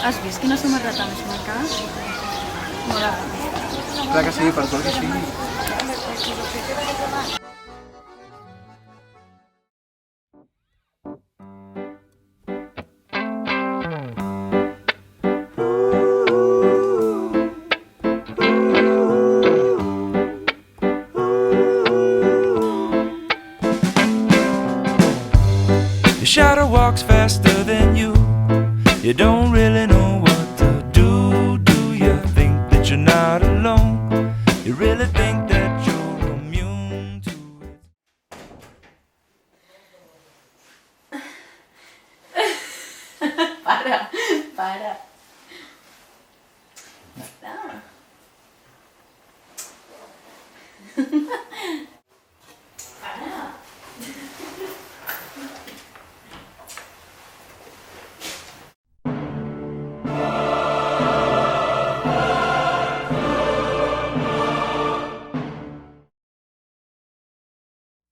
Has vist quina samarreta més maca? Mola. Clar que sí, per tot que sigui. Your shadow walks faster than you. You don't really know what to do. Do you think that you're not alone? You really think that you're immune to it? Para. Para.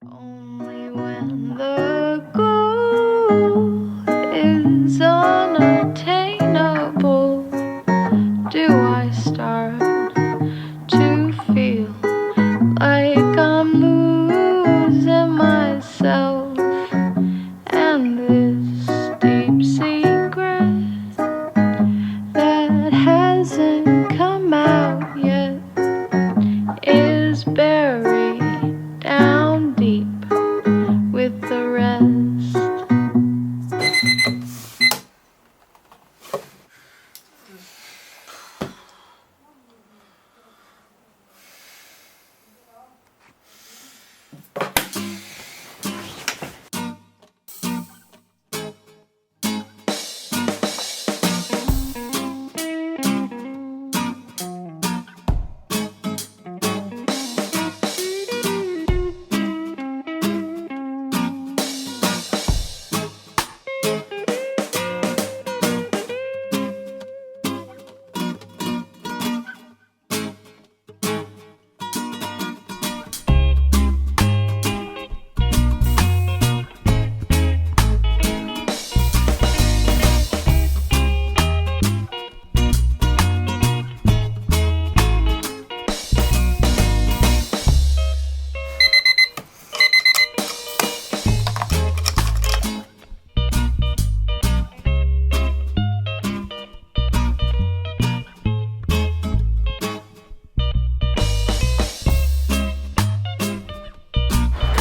Only when the goal is unattainable do I start to feel like I'm losing myself, and this deep secret that hasn't come out yet is buried down deep with the rest.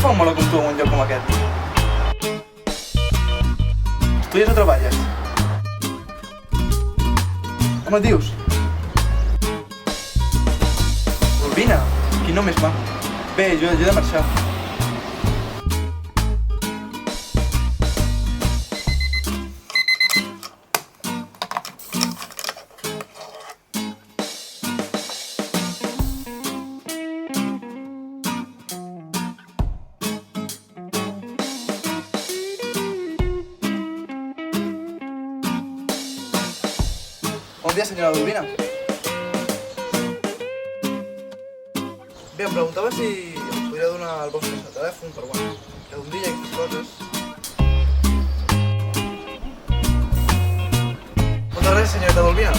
Què fa un mola com tu en un lloc com aquest? Estudies o treballes? Com et dius? Urbina? Quin nom més maco. Bé, jo he de marxar. Bon dia, senyora Urbina. Bé, em preguntava si em podria donar el vostre telèfon per, bueno, que un dia i aquestes coses. Moltes gràcies, senyoreta Urbina.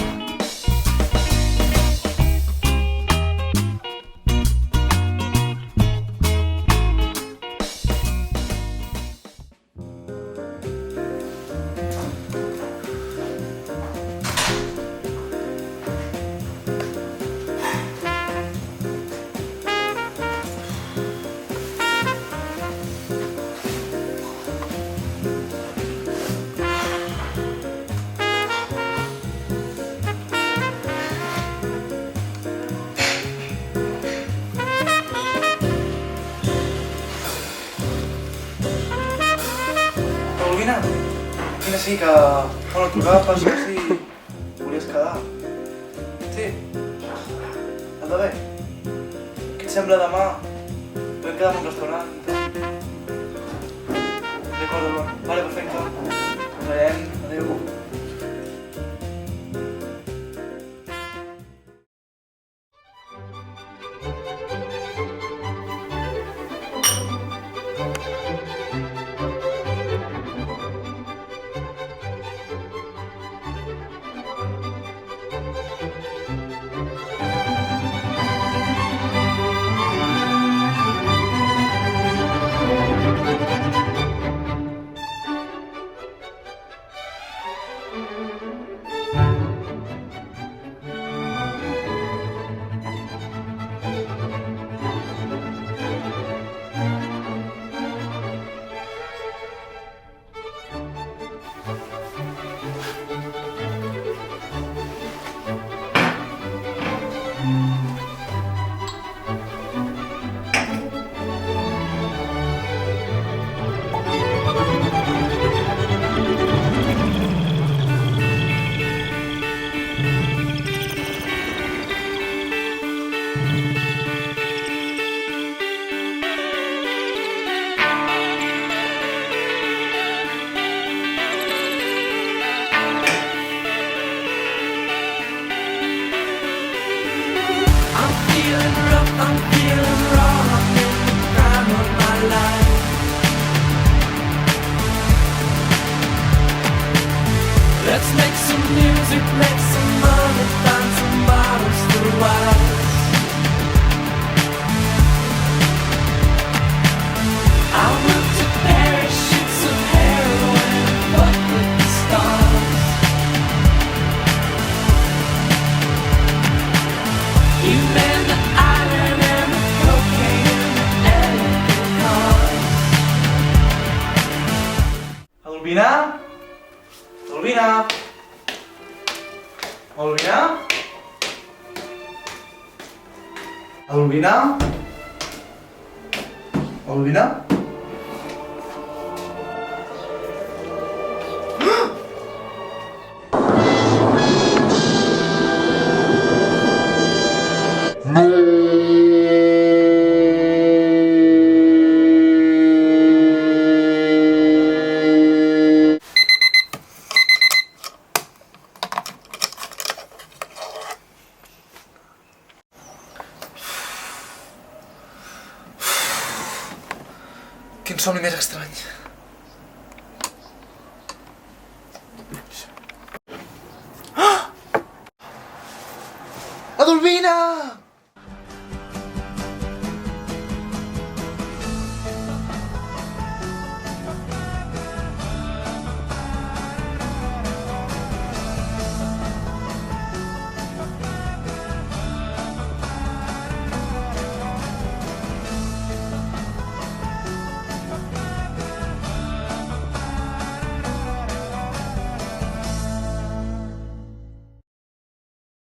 Vine. Vine, sí, que... Bueno, et trucava per saber si volies quedar. Sí? Està bé? Què et sembla demà? Podem quedar en un restaurant? D'acord, Albert. Vale, perfecte. Ens veiem. Adéu. Let's make some music, make some money, find some bottles to rise. I went to Paris, shoot some heroin, fuck with the stars. You man the iron and the cocaine and the elegant cars. Albina? Albina? Albina? Albina? Albina? Quin somni més estrany.